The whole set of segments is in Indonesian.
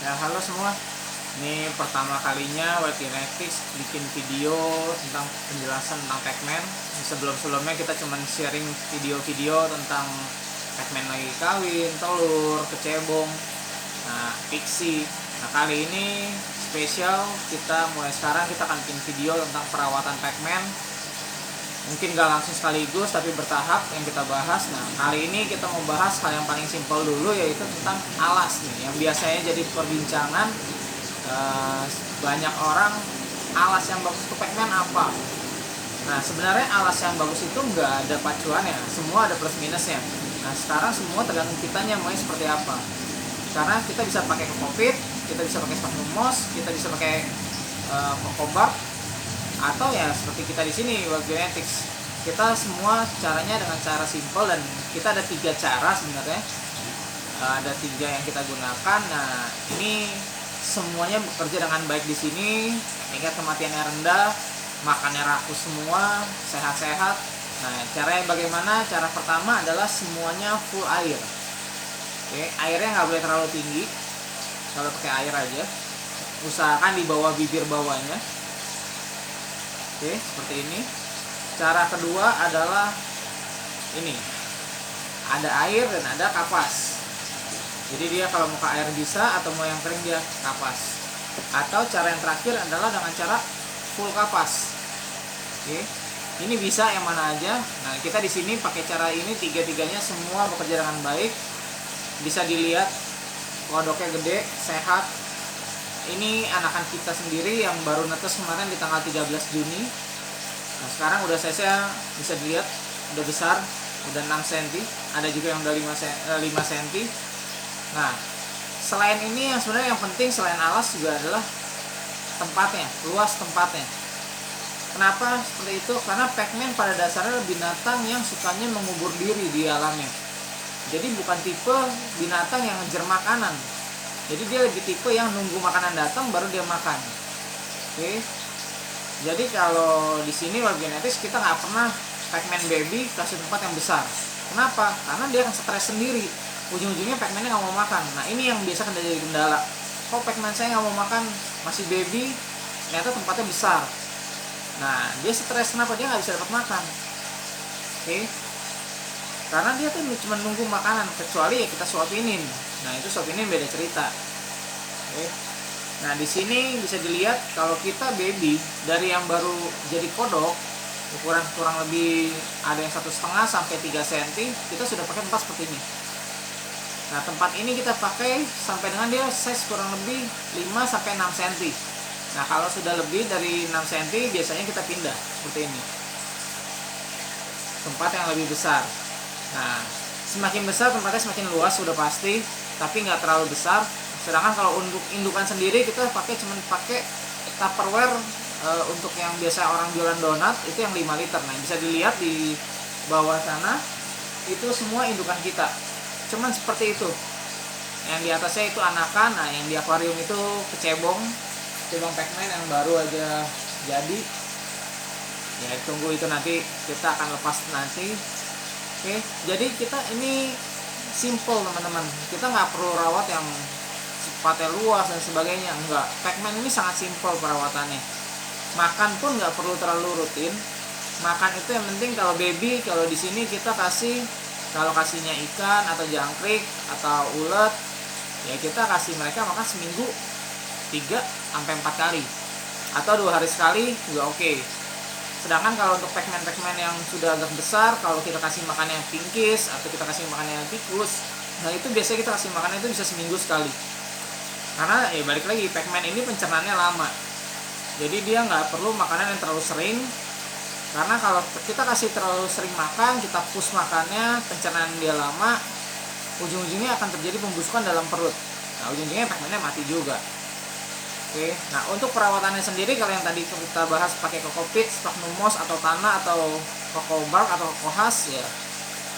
Ya, halo semua. Ini pertama kalinya White Genetics bikin video tentang penjelasan tentang Pac-Man. Sebelum-sebelumnya kita cuma sharing video-video tentang Pac-Man lagi kawin, telur, kecebong, pixie. Nah, kali ini spesial, kita mulai sekarang kita akan bikin video tentang perawatan Pac-Man. Mungkin gak langsung sekaligus tapi bertahap yang kita bahas. Nah, kali ini kita mau bahas hal yang paling simpel dulu, yaitu tentang alas nih, yang biasanya jadi perbincangan banyak orang. Alas yang bagus untuk Pac-Man apa? Nah, sebenarnya alas yang bagus itu nggak ada pacuannya, semua ada plus minusnya. Nah, sekarang semua tergantung kitanya mau seperti apa. Karena kita bisa pakai kokopit, kita bisa pakai Sphagnum moss, kita bisa pakai Cocobark, atau ya seperti kita di sini White Genetics. Kita semua caranya dengan cara simple, dan kita ada 3 cara sebenarnya. Ada 3 yang kita gunakan. Nah, ini semuanya bekerja dengan baik di sini. Tingkat kematiannya rendah, makannya rakus semua, sehat-sehat. Nah, caranya bagaimana? Cara pertama adalah semuanya full air. Oke, airnya nggak boleh terlalu tinggi. Kalau pakai air aja, usahakan di bawah bibir bawahnya. Oke, seperti ini. Cara kedua adalah ini, ada air dan ada kapas. Jadi dia kalau mau ke air bisa, atau mau yang kering dia kapas. Atau cara yang terakhir adalah dengan cara full kapas. Oke, ini bisa yang mana aja. Nah, kita di sini pakai cara ini, 3-tiganya semua bekerja dengan baik. Bisa dilihat kodoknya gede, sehat. Ini anakan kita sendiri yang baru netes kemarin di tanggal 13 Juni. Nah, sekarang udah saya bisa dilihat udah besar, udah 6 cm. Ada juga yang udah 5 cm. Nah, selain ini yang sebenarnya yang penting selain alas juga adalah tempatnya, luas tempatnya. Kenapa seperti itu? Karena Pac-Man pada dasarnya binatang yang sukanya mengubur diri di alamnya. Jadi bukan tipe binatang yang ngejar makanan. Jadi dia lebih tipe yang nunggu makanan datang baru dia makan. Oke. Jadi kalau di sini White Genetics kita nggak pernah Pac-Man baby kasih tempat yang besar. Kenapa? Karena dia akan stres sendiri. Ujung-ujungnya Pac-Man-nya nggak mau makan. Nah, ini yang biasa jadi kendala. Kok Pac-Man saya nggak mau makan, masih baby, ternyata tempatnya besar. Nah, dia stres. Kenapa? Dia nggak bisa dapat makan. Oke. Karena dia tuh cuma nunggu makanan, kecuali ya kita suapinin. Nah, itu suapinin beda cerita. Oke. Nah, di sini bisa dilihat kalau kita baby dari yang baru jadi kodok, ukuran kurang lebih ada yang 1,5 sampai 3 cm, kita sudah pakai tempat seperti ini. Nah, tempat ini kita pakai sampai dengan dia size kurang lebih 5 sampai 6 cm. Nah, kalau sudah lebih dari 6 cm biasanya kita pindah seperti ini. Tempat yang lebih besar. Nah, semakin besar tempatnya semakin luas sudah pasti, tapi nggak terlalu besar. Sedangkan kalau untuk indukan sendiri kita cuma pakai Tupperware untuk yang biasa orang jualan donat itu yang 5 liter. Nah, bisa dilihat di bawah sana itu semua indukan kita. Cuman seperti itu. Yang di atasnya itu anakan. Nah, yang di akuarium itu kecebong Pac-Man yang baru aja jadi. Ya, tunggu itu nanti kita akan lepas nanti. Oke, jadi kita ini simple teman-teman. Kita nggak perlu rawat yang sifatnya luas dan sebagainya. Enggak. Pac-Man ini sangat simple perawatannya. Makan pun nggak perlu terlalu rutin. Makan itu yang penting kalau baby, kalau di sini kita kalau kasihnya ikan atau jangkrik atau ulet, ya kita kasih mereka makan seminggu 3-4 kali, atau 2 hari sekali juga oke. Sedangkan kalau untuk Pac-Man yang sudah agak besar, kalau kita kasih makannya pinkis atau kita kasih makannya tikus, nah itu biasanya kita kasih makannya itu bisa seminggu sekali. Karena ya balik lagi, Pac-Man ini pencernaannya lama, jadi dia nggak perlu makanan yang terlalu sering. Karena kalau kita kasih terlalu sering makan, kita push makannya, pencernaan dia lama, ujung-ujungnya akan terjadi pembusukan dalam perut. Nah, ujung-ujungnya Pac-Man-nya mati juga. Oke, nah untuk perawatannya sendiri, kalau yang tadi kita bahas pakai kokopit, Sphagnum moss atau tanah atau Cocobark atau Cocohas, ya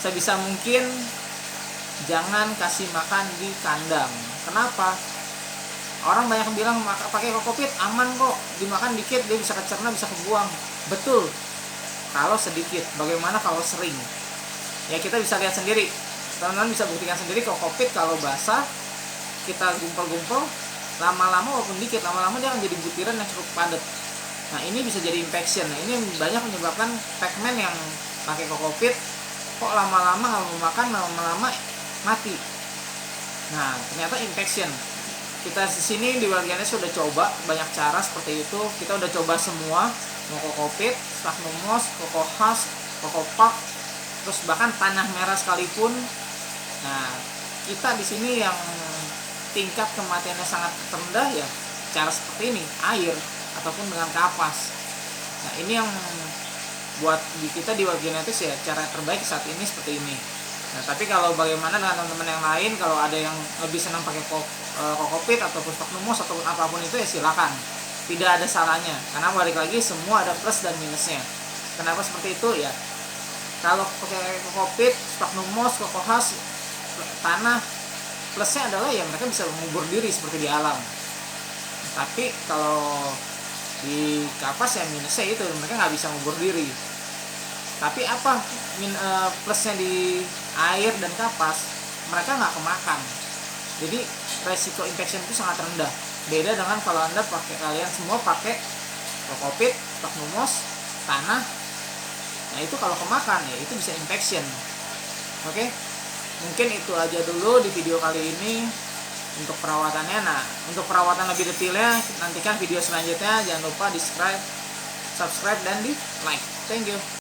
sebisa mungkin jangan kasih makan di kandang. Kenapa? Orang banyak bilang pakai kokopit aman kok, dimakan dikit dia bisa kecerna, bisa kebuang. Betul. Kalau sedikit, bagaimana kalau sering? Ya kita bisa lihat sendiri. Teman-teman bisa buktikan sendiri kokopit kalau basah, kita gumpal-gumpal, lama-lama walaupun dikit, lama-lama dia akan jadi butiran yang cukup padat. Nah ini bisa jadi infection. Nah ini banyak menyebabkan pigmen yang pakai kokopit kok lama-lama kalau makan lama-lama mati. Nah ternyata infection. Kita di sini di Wildganesh sudah coba banyak cara seperti itu. Kita udah coba semua, mau kokopit, sphagnum moss, cocohusk, cocopak, terus bahkan tanah merah sekalipun. Nah kita di sini yang tingkat kematiannya sangat rendah ya cara seperti ini, air ataupun dengan kapas. Nah ini yang buat kita di Wildgenetics ya cara terbaik saat ini seperti ini. Nah tapi kalau bagaimana dengan teman-teman yang lain, kalau ada yang lebih senang pakai kokopit ataupun sphagnum moss ataupun apapun itu ya silakan, tidak ada salahnya, karena balik lagi semua ada plus dan minusnya. Kenapa seperti itu ya, kalau pakai kokopit, sphagnum moss, cocohusk, tanah, plusnya adalah ya mereka bisa mengubur diri seperti di alam. Tapi kalau di kapas ya minusnya itu mereka nggak bisa ngubur diri. Tapi apa plusnya di air dan kapas, mereka nggak kemakan. Jadi resiko infection itu sangat rendah. Beda dengan kalau anda kalian semua pakai kokopit, sphagnum moss, tanah. Nah itu kalau kemakan ya itu bisa infection. Oke, mungkin itu aja dulu di video kali ini untuk perawatannya. Nah untuk perawatan lebih detailnya nantikan video selanjutnya. Jangan lupa di subscribe dan di like. Thank you.